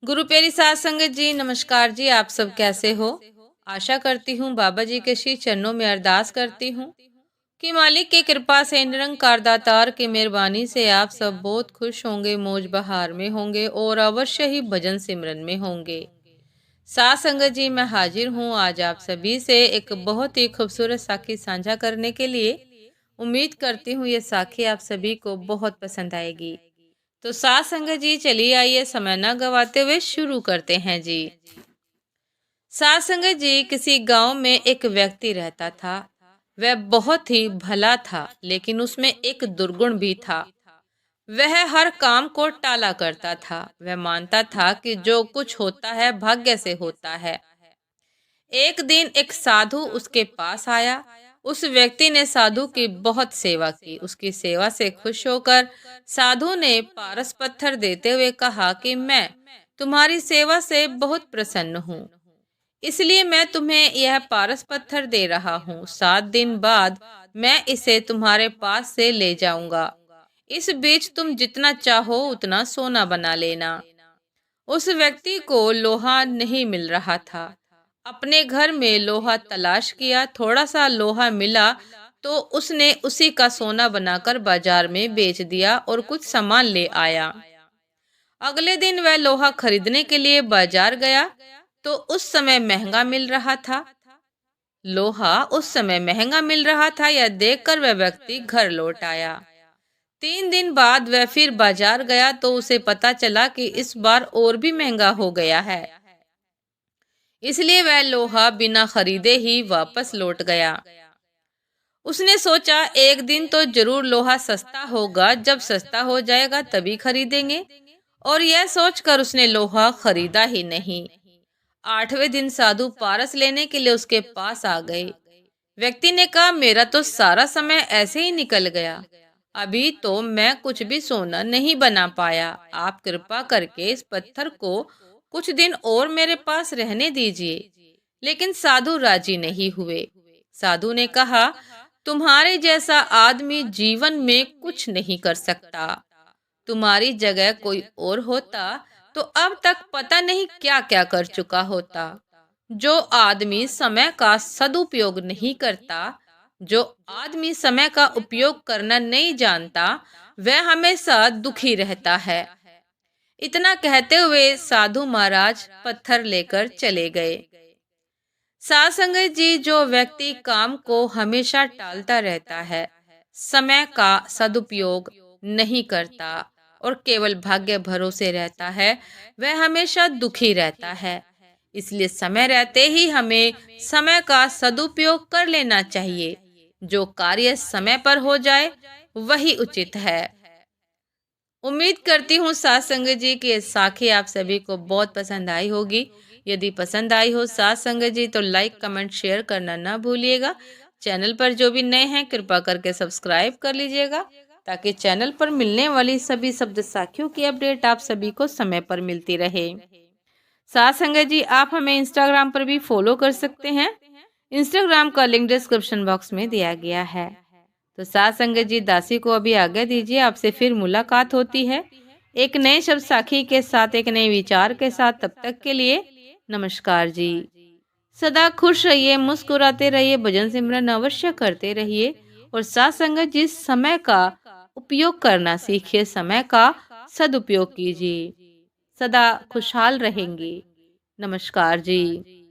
गुरु प्यारी साध संगत जी, नमस्कार जी। आप सब कैसे हो? आशा करती हूँ बाबा जी के श्री चरणों में अरदास करती हूँ कि मालिक की कृपा से, निरंकार दातार की मेहरबानी से आप सब बहुत खुश होंगे, मौज बहार में होंगे और अवश्य ही भजन सिमरन में होंगे। साध संगत जी, मैं हाजिर हूँ आज आप सभी से एक बहुत ही खूबसूरत साखी साझा करने के लिए। उम्मीद करती हूँ ये साखी आप सभी को बहुत पसंद आएगी। तो साथ संगत जी, चलिए आइए समय न गवाते हुए शुरू करते हैं जी। साथ संगत जी, किसी गांव में एक व्यक्ति रहता था। वह बहुत ही भला था, लेकिन उसमें एक दुर्गुण भी था। वह हर काम को टाला करता था। वह मानता था कि जो कुछ होता है भाग्य से होता है। एक दिन एक साधु उसके पास आया। उस व्यक्ति ने साधु की बहुत सेवा की। उसकी सेवा से खुश होकर साधु ने पारस पत्थर देते हुए कहा कि मैं तुम्हारी सेवा से बहुत प्रसन्न हूँ, इसलिए मैं तुम्हें यह पारस पत्थर दे रहा हूँ। 7 दिन बाद मैं इसे तुम्हारे पास से ले जाऊंगा। इस बीच तुम जितना चाहो उतना सोना बना लेना। उस व्यक्ति को लोहा नहीं मिल रहा था। अपने घर में लोहा तलाश किया, थोड़ा सा लोहा मिला तो उसने उसी का सोना बनाकर बाजार में बेच दिया और कुछ सामान ले आया। अगले दिन वह लोहा खरीदने के लिए बाजार गया तो उस समय महंगा मिल रहा था। लोहा उस समय महंगा मिल रहा था, यह देखकर वह व्यक्ति घर लौट आया। 3 दिन बाद वह फिर बाजार गया तो उसे पता चला कि इस बार और भी महंगा हो गया है। इसलिए वह लोहा बिना खरीदे ही वापस लौट गया। उसने सोचा एक दिन तो जरूर लोहा सस्ता होगा, जब सस्ता हो जाएगा तभी खरीदेंगे। और यह सोचकर उसने लोहा खरीदा ही नहीं। 8वें दिन साधु पारस लेने के लिए उसके पास आ गए। व्यक्ति ने कहा, मेरा तो सारा समय ऐसे ही निकल गया। अभी तो मैं कुछ भी सोना नहीं बना पाया। आप कृपा करके इस पत्थर को कुछ दिन और मेरे पास रहने दीजिए। लेकिन साधु राजी नहीं हुए। साधु ने कहा, तुम्हारे जैसा आदमी जीवन में कुछ नहीं कर सकता। तुम्हारी जगह कोई और होता तो अब तक पता नहीं क्या क्या कर चुका होता। जो आदमी समय का सदुपयोग नहीं करता, जो आदमी समय का उपयोग करना नहीं जानता, वह हमेशा दुखी रहता है। इतना कहते हुए साधु महाराज पत्थर लेकर चले गए। साथ संगत जी, जो व्यक्ति काम को हमेशा टालता रहता है, समय का सदुपयोग नहीं करता और केवल भाग्य भरोसे रहता है, वह हमेशा दुखी रहता है। इसलिए समय रहते ही हमें समय का सदुपयोग कर लेना चाहिए। जो कार्य समय पर हो जाए वही उचित है। उम्मीद करती हूँ साथ संगत जी की ये साखी आप सभी को बहुत पसंद आई होगी। यदि पसंद आई हो साथ संगत जी तो लाइक कमेंट शेयर करना ना भूलिएगा। चैनल पर जो भी नए हैं कृपा करके सब्सक्राइब कर लीजिएगा, ताकि चैनल पर मिलने वाली सभी शब्द साखियों की अपडेट आप सभी को समय पर मिलती रहे। साथ संगत जी, आप हमें इंस्टाग्राम पर भी फॉलो कर सकते हैं। इंस्टाग्राम का लिंक डिस्क्रिप्शन बॉक्स में दिया गया है। तो साथ संगत जी, दासी को अभी आज्ञा दीजिए। आपसे फिर मुलाकात होती है एक नए शब्द साखी के साथ, एक नए विचार के साथ। तब तक के लिए नमस्कार जी। सदा खुश रहिए, मुस्कुराते रहिए, भजन सिमरन अवश्य करते रहिए। और साथ संगत जी, समय का उपयोग करना सीखिए, समय का सदुपयोग कीजिए। सदा खुशहाल रहेंगे। नमस्कार जी।